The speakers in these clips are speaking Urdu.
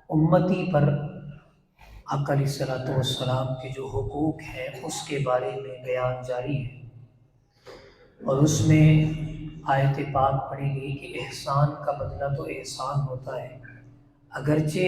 امتی پر آقا علیہ الصلوۃ والسلام کے جو حقوق ہیں اس کے بارے میں بیان جاری ہے، اور اس میں آیت پاک پڑھی گئی کہ احسان کا بدلہ تو احسان ہوتا ہے۔ اگرچہ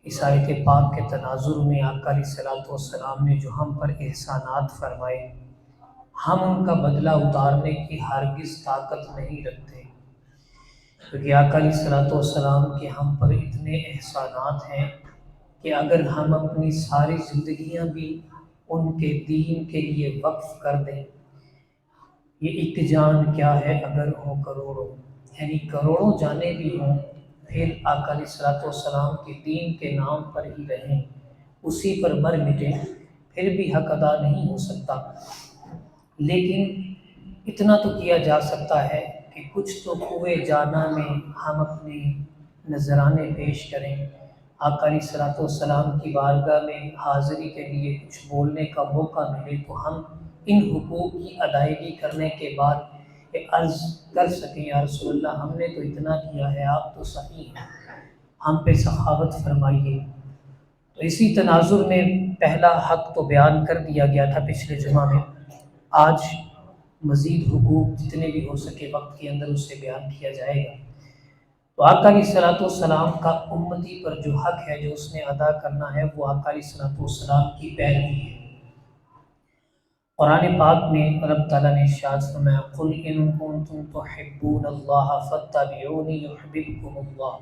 اس آیت پاک کے تناظر میں آقا علیہ الصلوۃ والسلام نے جو ہم پر احسانات فرمائے، ہم ان کا بدلہ اتارنے کی ہرگز طاقت نہیں رکھتے، کیونکہ آقا علیہ الصلوۃ والسلام کے ہم پر اتنے احسانات ہیں کہ اگر ہم اپنی ساری زندگیاں بھی ان کے دین کے لیے وقف کر دیں، یہ ایک جان کیا ہے اگر ہوں کروڑوں، یعنی کروڑوں جانیں بھی ہوں، پھر آقا علیہ الصلوۃ والسلام کے دین کے نام پر ہی رہیں، اسی پر مر مٹیں، پھر بھی حق ادا نہیں ہو سکتا۔ لیکن اتنا تو کیا جا سکتا ہے کہ کچھ تو کوئے جانا میں ہم اپنے نذرانے پیش کریں، آقا علیہ الصلوۃ والسلام کی بارگاہ میں حاضری کے لیے کچھ بولنے کا موقع ملے تو ہم ان حقوق کی ادائیگی کرنے کے بعد یہ عرض کر سکیں، یا رسول اللہ ہم نے تو اتنا کیا ہے، آپ تو صحیح ہیں، ہم پہ سخاوت فرمائیے۔ تو اسی تناظر میں پہلا حق تو بیان کر دیا گیا تھا پچھلے جمعہ میں، آج مزید حقوق جتنے بھی ہو سکے وقت کے اندر اسے بیان کیا جائے گا۔ تو آقا علیہ الصلوۃ والسلام کا امتی پر جو حق ہے جو اس نے ادا کرنا ہے، وہ آقا علیہ الصلوۃ والسلام کی پیروی ہے۔ قرآن پاک میں رب تعالیٰ نے ارشاد فرمایا قُلْ إِن كُنتُمْ تُحِبُّونَ اللَّهَ فَاتَّبِعُونِي يُحْبِبْكُمُ اللَّهُ۔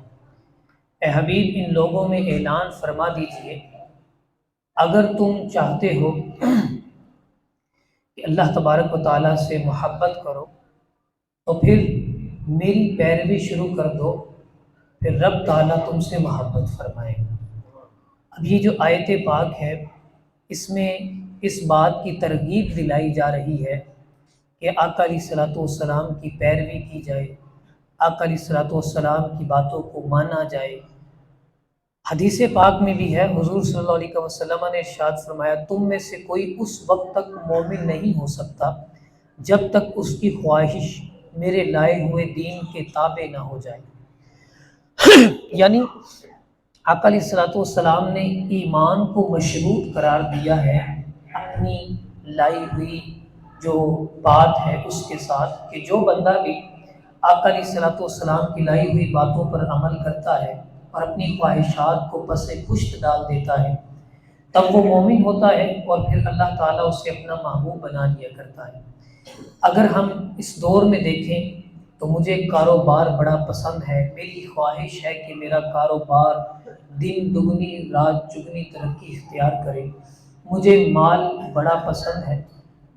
اے حبیب ان لوگوں میں اعلان فرما دیجئے اگر تم چاہتے ہو کہ اللہ تبارک و تعالیٰ سے محبت کرو تو پھر میری پیروی شروع کر دو، پھر رب تعالیٰ تم سے محبت فرمائے گا۔ اب یہ جو آیت پاک ہے اس میں اس بات کی ترغیب دلائی جا رہی ہے کہ آقا علیہ الصلوۃ والسلام کی پیروی کی جائے، آقا علیہ الصلوۃ والسلام کی باتوں کو مانا جائے۔ حدیث پاک میں بھی ہے، حضور صلی اللہ علیہ وسلم نے ارشاد فرمایا تم میں سے کوئی اس وقت تک مومن نہیں ہو سکتا جب تک اس کی خواہش میرے لائے ہوئے دین کے تابع نہ ہو جائے۔ یعنی آقا علیہ الصلوۃ والسلام نے ایمان کو مشروط قرار دیا ہے اپنی لائی ہوئی جو بات ہے اس کے ساتھ، کہ جو بندہ بھی آقا علیہ الصلوۃ والسلام کی لائی ہوئی باتوں پر عمل کرتا ہے اور اپنی خواہشات کو پس پشت ڈال دیتا ہے تب وہ مومن ہوتا ہے، اور پھر اللہ تعالیٰ اسے اپنا محبوب بنا لیا کرتا ہے۔ اگر ہم اس دور میں دیکھیں تو مجھے کاروبار بڑا پسند ہے، میری خواہش ہے کہ میرا کاروبار دن دگنی رات چگنی ترقی اختیار کرے، مجھے مال بڑا پسند ہے،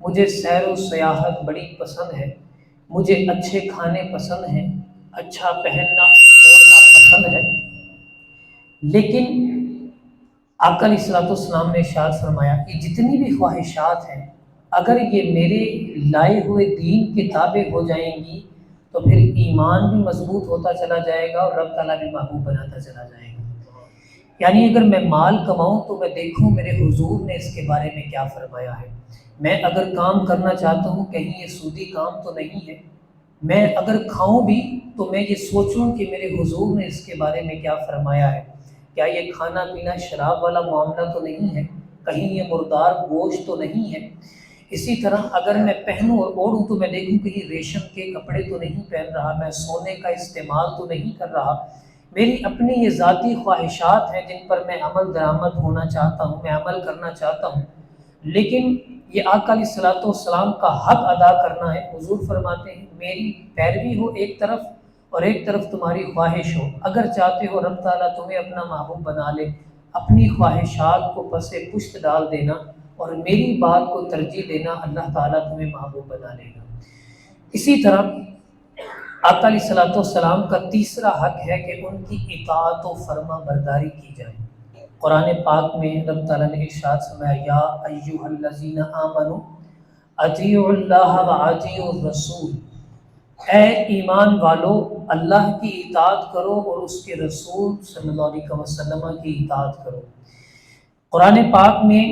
مجھے سیر و سیاحت بڑی پسند ہے، مجھے اچھے کھانے پسند ہیں، اچھا پہننا اوڑھنا پسند ہے، لیکن آقا علیہ الصلوۃ والسلام نے ارشاد فرمایا کہ جتنی بھی خواہشات ہیں اگر یہ میرے لائے ہوئے دین کے تابع ہو جائیں گی تو پھر ایمان بھی مضبوط ہوتا چلا جائے گا اور رب تعالیٰ بھی محبوب بناتا چلا جائے گا۔ یعنی اگر میں مال کماؤں تو میں دیکھوں میرے حضور نے اس کے بارے میں کیا فرمایا ہے، میں اگر کام کرنا چاہتا ہوں کہیں یہ سودی کام تو نہیں ہے، میں اگر کھاؤں بھی تو میں یہ سوچوں کہ میرے حضور نے اس کے بارے میں کیا فرمایا ہے، کیا یہ کھانا پینا شراب والا معاملہ تو نہیں ہے، کہیں یہ مردار گوشت تو نہیں ہے۔ اسی طرح اگر میں پہنوں اور اوڑھوں تو میں دیکھوں کہ یہ ریشم کے کپڑے تو نہیں پہن رہا، میں سونے کا استعمال تو نہیں کر رہا، میری اپنی یہ ذاتی خواہشات ہیں جن پر میں عمل درآمد ہونا چاہتا ہوں، میں عمل کرنا چاہتا ہوں، لیکن یہ آقا علیہ الصلوۃ والسلام کا حق ادا کرنا ہے۔ حضور فرماتے ہیں میری پیروی ہو ایک طرف اور ایک طرف تمہاری خواہش ہو، اگر چاہتے ہو رب تعالیٰ تمہیں اپنا محبوب بنا لے، اپنی خواہشات کو پس پشت ڈال دینا اور میری بات کو ترجیح دینا، اللہ تعالیٰ تمہیں محبوب بنا لے گا۔ اسی طرح آقا علیہ الصلوۃ والسلام کا تیسرا حق ہے کہ ان کی اطاعت و فرما برداری کی جائے۔ قرآن پاک میں رب تعالیٰ نے ارشاد فرمایا یا ایھا الذین آمنوا اطیعوا اللہ واطیعوا الرسول، اے ایمان والو اللہ کی اطاعت کرو اور اس کے رسول صلی اللہ علیہ وسلم کی اطاعت کرو۔ قرآن پاک میں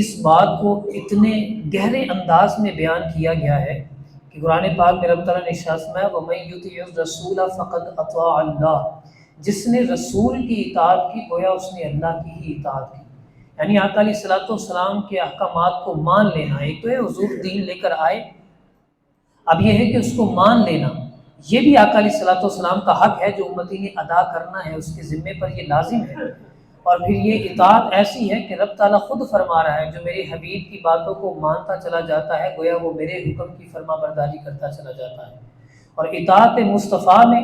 اس بات کو اتنے گہرے انداز میں بیان کیا گیا ہے کہ قرآن پاک میں رب تعالیٰ نے ارشاد فرمایا وَمَن یُطِعِ الرَّسُولَ فَقَدْ أَطَاعَ اللَّهَ، جس نے رسول کی اطاعت کی گویا اس نے اللہ کی ہی اطاعت کی۔ یعنی آقا علیہ الصلوۃ والسلام کے احکامات کو مان لینا، ایک تو ہے حضور دین لے کر آئے، اب یہ ہے کہ اس کو مان لینا، یہ بھی آقا علیہ الصلوۃ والسلام کا حق ہے جو امتی نے ادا کرنا ہے، اس کے ذمے پر یہ لازم ہے۔ اور پھر یہ اطاعت ایسی ہے کہ رب تعالیٰ خود فرما رہا ہے جو میرے حبیب کی باتوں کو مانتا چلا جاتا ہے گویا وہ میرے حکم کی فرما برداری کرتا چلا جاتا ہے۔ اور اطاعت مصطفیٰ میں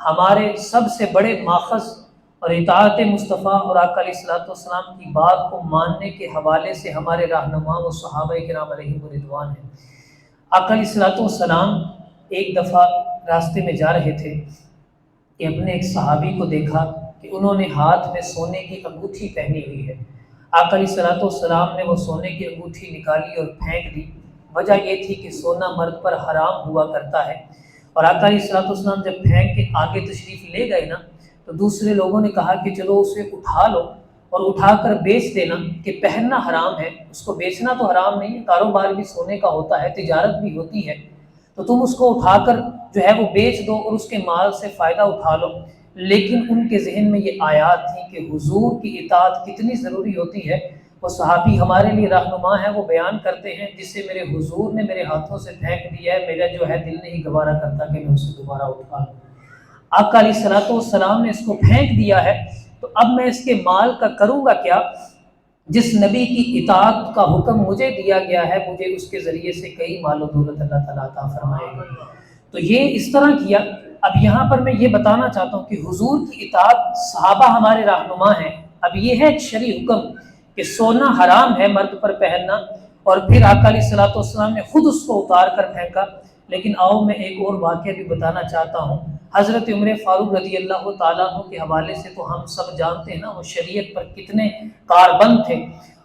ہمارے سب سے بڑے ماخذ اور اطاعت مصطفیٰ اور آقا علیہ الصلوۃ والسلام کی بات کو ماننے کے حوالے سے ہمارے رہنما و صحابہ کرام علیہم رضوان ہیں۔ آقا علیہ الصلوۃ والسلام ایک دفعہ راستے میں جا رہے تھے کہ اپنے ایک صحابی کو دیکھا کہ انہوں نے ہاتھ میں سونے کی انگوٹھی پہنی ہوئی ہے۔ آقا علیہ الصلوۃ والسلام نے وہ سونے کی انگوٹھی نکالی اور پھینک دی۔ وجہ یہ تھی کہ سونا مرد پر حرام ہوا کرتا ہے، اور آقا علیہ الصلوۃ والسلام جب پھینک کے آگے تشریف لے گئے نا تو دوسرے لوگوں نے کہا کہ چلو اسے اٹھا لو اور اٹھا کر بیچ دینا، کہ پہننا حرام ہے، اس کو بیچنا تو حرام نہیں ہے، کاروبار بھی سونے کا ہوتا ہے، تجارت بھی ہوتی ہے، تو تم اس کو اٹھا کر جو ہے وہ بیچ دو اور اس کے مال سے فائدہ اٹھا لو۔ لیکن ان کے ذہن میں یہ آیات تھی کہ حضور کی اطاعت کتنی ضروری ہوتی ہے۔ وہ صحابی ہمارے لیے رہنما ہے، وہ بیان کرتے ہیں جسے میرے حضور نے میرے ہاتھوں سے پھینک دیا ہے، میرا جو ہے دل نہیں گوارا کرتا کہ میں اسے دوبارہ اٹھا لوں۔ آقا علیہ الصلوۃ والسلام نے اس کو پھینک دیا ہے، تو اب میں اس کے مال کا کروں گا کیا؟ جس نبی کی اطاعت کا حکم مجھے دیا گیا ہے، مجھے اس کے ذریعے سے کئی مال و دولت اللہ تعالیٰ عطا فرمائے گا۔ تو یہ اس طرح کیا۔ اب یہاں پر میں یہ بتانا چاہتا ہوں کہ حضور کی اطاعت، صحابہ ہمارے رہنما ہیں، اب یہ ہے ایک شرعی حکم کہ سونا حرام ہے مرد پر پہننا، اور پھر آقا علیہ الصلوۃ والسلام نے خود اس کو اتار کر پھینکا۔ لیکن آؤ میں ایک اور واقعہ بھی بتانا چاہتا ہوں۔ حضرت عمر فاروق رضی اللہ تعالیٰ عنہ کے حوالے سے تو ہم سب جانتے ہیں نا، وہ شریعت پر کتنے کاربند تھے،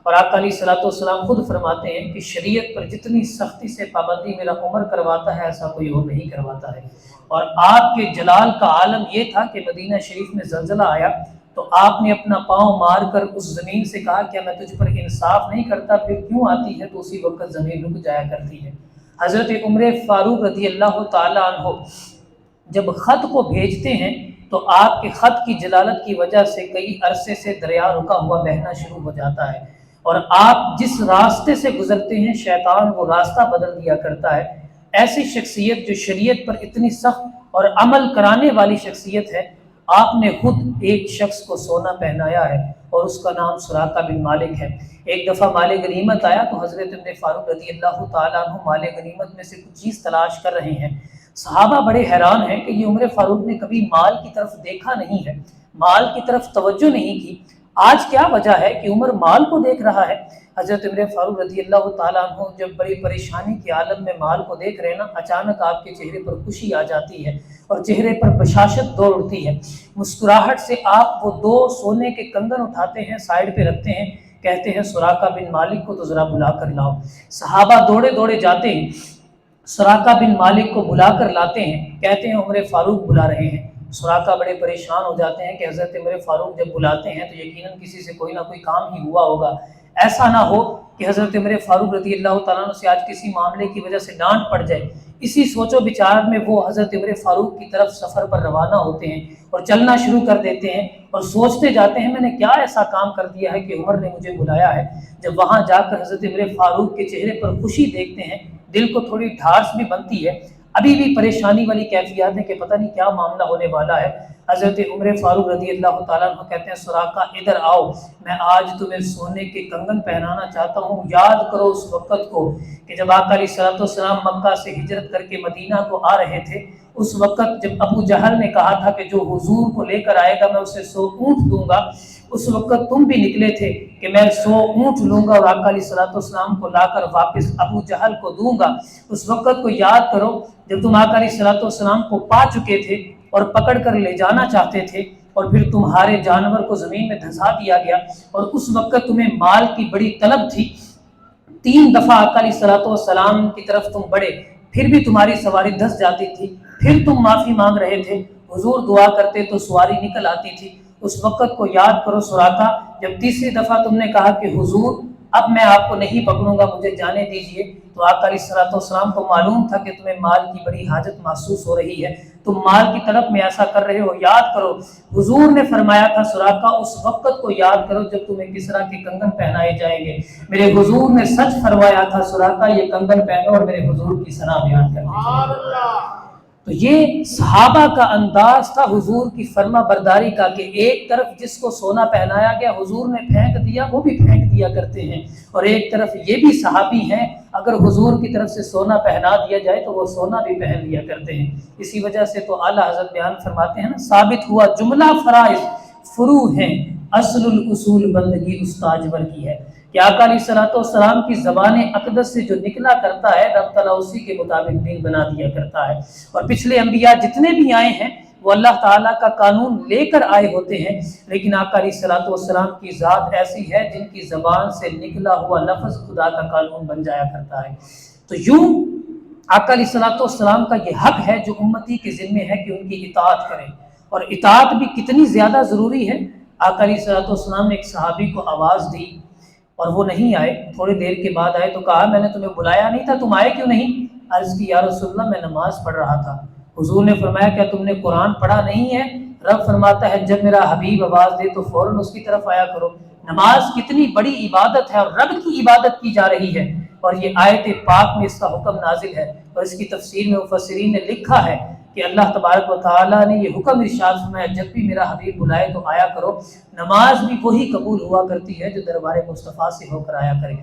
اور آقا علیہ الصلوۃ والسلام خود فرماتے ہیں کہ شریعت پر جتنی سختی سے پابندی میرا عمر کرواتا ہے ایسا کوئی اور نہیں کرواتا ہے۔ اور آپ کے جلال کا عالم یہ تھا کہ مدینہ شریف میں زلزلہ آیا تو آپ نے اپنا پاؤں مار کر اس زمین سے کہا کیا میں تجھ پر انصاف نہیں کرتا، پھر کیوں آتی ہے؟ تو اسی وقت زمین رک جایا کرتی ہے۔ حضرت عمر فاروق رضی اللہ تعالیٰ عنہ جب خط کو بھیجتے ہیں تو آپ کے خط کی جلالت کی وجہ سے کئی عرصے سے دریا رکا ہوا بہنا شروع ہو جاتا ہے، اور آپ جس راستے سے گزرتے ہیں شیطان وہ راستہ بدل دیا کرتا ہے۔ ایسی شخصیت جو شریعت پر اتنی سخت اور عمل کرانے والی شخصیت ہے، آپ نے خود ایک شخص کو سونا پہنایا ہے اور اس کا نام سراقہ بن مالک ہے۔ ایک دفعہ مال غنیمت آیا تو حضرت عمر فاروق رضی اللہ تعالیٰ عنہ مال غنیمت میں سے کچھ چیز تلاش کر رہے ہیں۔ صحابہ بڑے حیران ہیں کہ یہ عمر فاروق نے کبھی مال کی طرف دیکھا نہیں ہے، مال کی طرف توجہ نہیں کی، آج کیا وجہ ہے کہ عمر مال کو دیکھ رہا ہے؟ حضرت عمر فاروق رضی اللہ تعالیٰ عنہ جب بڑی پریشانی کے عالم میں مال کو دیکھ رہے ہیں نا، اچانک آپ کے چہرے پر خوشی آ جاتی ہے اور چہرے پر بشاشت دوڑ اڑتی ہے۔ مسکراہٹ سے آپ وہ 2 سونے کے کنگن اٹھاتے ہیں، سائیڈ پہ رکھتے ہیں، کہتے ہیں سراقہ بن مالک کو تو ذرا بلا کر لاؤ۔ صحابہ دوڑے دوڑے جاتے ہیں، سراقہ بن مالک کو بلا کر لاتے ہیں، کہتے ہیں عمر فاروق بلا رہے ہیں۔ سراقہ بڑے پریشان ہو جاتے ہیں کہ حضرت عمر فاروق جب بلاتے ہیں تو یقیناً کسی سے کوئی نہ کوئی کام ہی ہوا ہوگا، ایسا نہ ہو کہ حضرت عمر فاروق رضی اللہ تعالیٰ عنہ سے آج کسی معاملے کی وجہ سے ڈانٹ پڑ جائے۔ اسی سوچ و بچار میں وہ حضرت عمر فاروق کی طرف سفر پر روانہ ہوتے ہیں اور چلنا شروع کر دیتے ہیں، اور سوچتے جاتے ہیں میں نے کیا ایسا کام کر دیا ہے کہ عمر نے مجھے بلایا ہے۔ جب وہاں جا کر حضرت عمر فاروق کے چہرے پر خوشی دیکھتے ہیں، دل کو تھوڑی ڈھارس بھی بنتی ہے، ابھی بھی پریشانی والی کیفیات ہے کہ پتہ نہیں کیا معاملہ ہونے والا ہے۔ حضرت عمر فاروق رضی اللہ تعالیٰ عنہ کہتے ہیں سراقہ ادھر آؤ، میں آج تمہیں سونے کے کنگن پہنانا چاہتا ہوں۔ یاد کرو اس وقت کو کہ جب آقا علیہ الصلوۃ والسلام مکہ سے ہجرت کر کے مدینہ کو آ رہے تھے، اس وقت جب ابو جہل نے کہا تھا کہ جو حضور کو لے کر آئے گا میں اسے 100 اونٹ دوں گا، اس وقت تم بھی نکلے تھے کہ میں 100 اونٹ لوں گا اور آقا علیہ الصلوۃ والسلام کو لا کر واپس ابو جہل کو دوں گا۔ اس وقت کو یاد کرو جب تم آقا علیہ الصلوۃ والسلام کو پا چکے تھے اور پکڑ کر لے جانا چاہتے تھے، اور پھر تمہارے جانور کو زمین میں دھسا دیا گیا، اور اس وقت تمہیں مال کی بڑی طلب تھی۔ 3 دفعہ آقا علیہ الصلوۃ والسلام کی طرف تم بڑھے، پھر بھی تمہاری سواری دھس جاتی تھی، پھر تم معافی مانگ رہے تھے، حضور دعا کرتے تو سواری نکل آتی تھی۔ اس وقت کو یاد کرو سراقہ، جب تیسری دفعہ تم نے کہا کہ حضور اب میں آپ کو نہیں پکڑوں گا، مجھے جانے دیجئے۔ تو آقا علیہ الصلوۃ والسلام کو معلوم تھا کہ تمہیں مال کی بڑی حاجت محسوس ہو رہی ہے، تم مال کی طلب میں ایسا کر رہے ہو، یاد کرو حضور نے فرمایا تھا سراقہ اس وقت کو یاد کرو جب تمہیں کسریٰ کے کنگن پہنائے جائیں گے، میرے حضور نے سچ فرمایا تھا سراقہ یہ کنگن پہنو اور میرے حضور کی ثنا بیان کرنے۔ تو یہ صحابہ کا انداز تھا حضور کی فرما برداری کا، کہ ایک طرف جس کو سونا پہنایا گیا حضور نے پھینک دیا، وہ بھی پھینک دیا کرتے ہیں، اور ایک طرف یہ بھی صحابی ہیں اگر حضور کی طرف سے سونا پہنا دیا جائے تو وہ سونا بھی پہن لیا کرتے ہیں۔ اسی وجہ سے تو اعلیٰ حضرت بیان فرماتے ہیں نا، ثابت ہوا جملہ فرائض فروع ہیں، اصل الاصول بندگی استاجور کی ہے، کہ آقا علیہ الصلوۃ والسلام کی زبان اقدس سے جو نکلا کرتا ہے رب تعالیٰ اسی کے مطابق دین بنا دیا کرتا ہے۔ اور پچھلے انبیاء جتنے بھی آئے ہیں وہ اللہ تعالیٰ کا قانون لے کر آئے ہوتے ہیں، لیکن آقا علیہ الصلوۃ والسلام کی ذات ایسی ہے جن کی زبان سے نکلا ہوا لفظ خدا کا قانون بن جایا کرتا ہے۔ تو یوں آقا علیہ الصلوۃ والسلام کا یہ حق ہے جو امتی کے ذمے ہے کہ ان کی اطاعت کریں، اور اطاعت بھی کتنی زیادہ ضروری ہے۔ آقا علیہ الصلوۃ والسلام نے ایک صحابی کو آواز دی اور وہ نہیں آئے، تھوڑی دیر کے بعد آئے تو کہا میں نے تمہیں بلایا نہیں تھا، تم آئے کیوں نہیں؟ عرض کی یا رسول اللہ میں نماز پڑھ رہا تھا۔ حضور نے فرمایا کیا تم نے قرآن پڑھا نہیں ہے؟ رب فرماتا ہے جب میرا حبیب آواز دے تو فوراً اس کی طرف آیا کرو۔ نماز کتنی بڑی عبادت ہے اور رب کی عبادت کی جا رہی ہے، اور یہ آیت پاک میں اس کا حکم نازل ہے، اور اس کی تفسیر میں مفسرین نے لکھا ہے کہ اللہ تبارک و تعالیٰ نے یہ حکم ارشاد فرمایا جب بھی میرا حبیب بلائے تو آیا کرو۔ نماز بھی وہی قبول ہوا کرتی ہے جو دربار مصطفیٰ سے ہو کر آیا کرے۔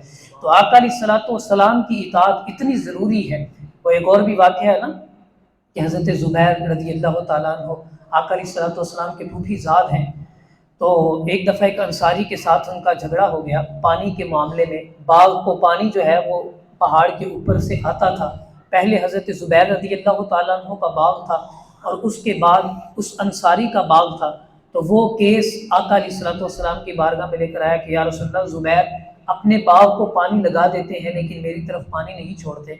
تو آقا علیہ الصلوۃ والسلام کی اطاعت اتنی ضروری ہے۔ وہ ایک اور بھی واقعہ ہے نا کہ حضرت زبیر رضی اللہ تعالیٰ عنہ آقا علیہ الصلوۃ والسلام کے پھوپھی زاد ہیں، تو ایک دفعہ ایک انصاری کے ساتھ ان کا جھگڑا ہو گیا پانی کے معاملے میں۔ باغ کو پانی جو ہے وہ پہاڑ کے اوپر سے آتا تھا، پہلے حضرت زبیر رضی اللہ تعالیٰ عنہ کا باغ تھا اور اس کے بعد اس انصاری کا باغ تھا۔ تو وہ کیس آقا علیہ الصلوۃ والسلام کی بارگاہ میں لے کر آیا کہ یا رسول اللہ زبیر اپنے باغ کو پانی لگا دیتے ہیں لیکن میری طرف پانی نہیں چھوڑتے۔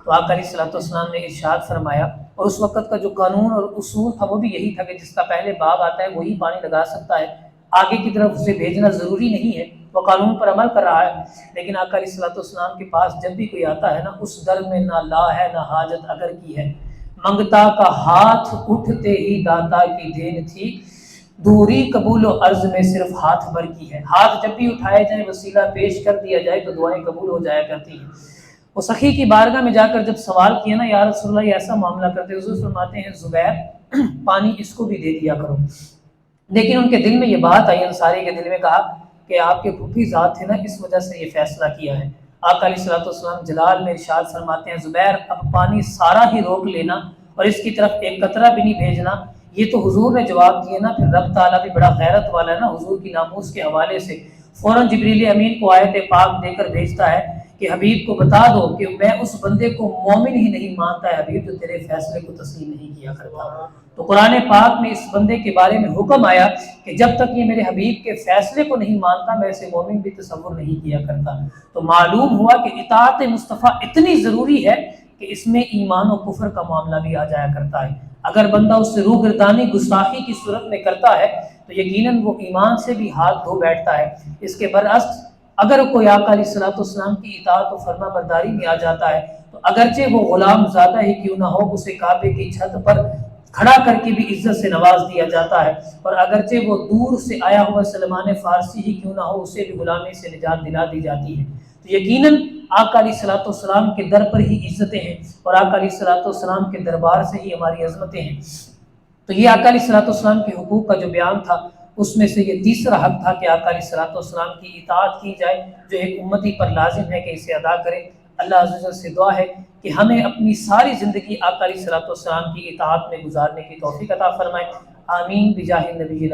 تو آقا علیہ الصلوۃ والسلام نے ارشاد فرمایا، اور اس وقت کا جو قانون اور اصول تھا وہ بھی یہی تھا کہ جس کا پہلے باغ آتا ہے وہی پانی لگا سکتا ہے، آگے کی طرف اسے بھیجنا ضروری نہیں ہے، وہ قانون پر عمل کر رہا ہے۔ لیکن آقا علیہ الصلوۃ والسلام کے پاس جب بھی کوئی آتا ہے نا اس در میں نہ لا ہے نہ حاجت اگر کی ہے، منگتا کا ہاتھ اٹھتے ہی داتا کی دین تھی، دوری قبول و عرض میں صرف ہاتھ بھر کی ہے۔ ہاتھ جب بھی اٹھائے جائیں وسیلہ پیش کر دیا جائے تو دعائیں قبول ہو جایا کرتی ہیں۔ وہ سخی کی بارگاہ میں جا کر جب سوال کیا نا یا رسول اللہ یہ ایسا معاملہ کرتے، حضور فرماتے ہیں زبیر پانی اس کو بھی دے دیا کرو۔ لیکن ان کے دل میں یہ بات آئی، انصاری کے دل میں کہا کہ آپ کے پھوپھی ذات تھے نا اس وجہ سے یہ فیصلہ کیا ہے۔ آقا علیہ الصلوۃ والسلام جلال میں ارشاد فرماتے ہیں زبیر اب پانی سارا ہی روک لینا اور اس کی طرف ایک قطرہ بھی نہیں بھیجنا۔ یہ تو حضور نے جواب دیے نا، پھر رب تعالیٰ بھی بڑا غیرت والا ہے نا، حضور کی ناموس کے حوالے سے فوراً جبریل امین کو آیت پاک دے کر بھیجتا ہے کہ حبیب کو بتا دو کہ میں اس بندے کو مومن ہی نہیں مانتا ہے حبیب جو تیرے فیصلے کو تسلیم نہیں کیا کرتا۔ تو قرآن پاک میں اس بندے کے بارے میں حکم آیا کہ جب تک یہ میرے حبیب کے فیصلے کو نہیں مانتا میں اسے مومن بھی تصور نہیں کیا کرتا۔ تو معلوم ہوا کہ اطاعت مصطفیٰ اتنی ضروری ہے کہ اس میں ایمان و کفر کا معاملہ بھی آ جایا کرتا ہے۔ اگر بندہ اس سے روگردانی گستاخی کی صورت میں کرتا ہے تو یقیناً وہ ایمان سے بھی ہاتھ دھو بیٹھتا ہے۔ اس کے برعکس اگر کوئی آقا علیہ الصلوۃ والسلام کی اطاعت و فرما برداری میں آ جاتا ہے تو اگرچہ وہ غلام زیادہ ہی کیوں نہ ہو اسے کعبے کی چھت پر کھڑا کر کے بھی عزت سے نواز دیا جاتا ہے، اور اگرچہ وہ دور سے آیا ہوا سلمان فارسی ہی کیوں نہ ہو اسے بھی غلامی سے نجات دلا دی جاتی ہے۔ تو یقیناً آقا علیہ الصلوۃ والسلام کے در پر ہی عزتیں ہیں اور آقا علیہ الصلوۃ والسلام کے دربار سے ہی ہماری عظمتیں ہیں۔ تو یہ آقا علیہ الصلوۃ والسلام کے حقوق کا جو بیان تھا اس میں سے یہ تیسرا حق تھا کہ آقا علیہ الصلوۃ والسلام کی اطاعت کی جائے، جو ایک امتی پر لازم ہے کہ اسے ادا کرے۔ اللہ عز و جل سے دعا ہے کہ ہمیں اپنی ساری زندگی آقا علیہ الصلوۃ والسلام کی اطاعت میں گزارنے کی توفیق عطا فرمائے۔ آمین بجاہ نبی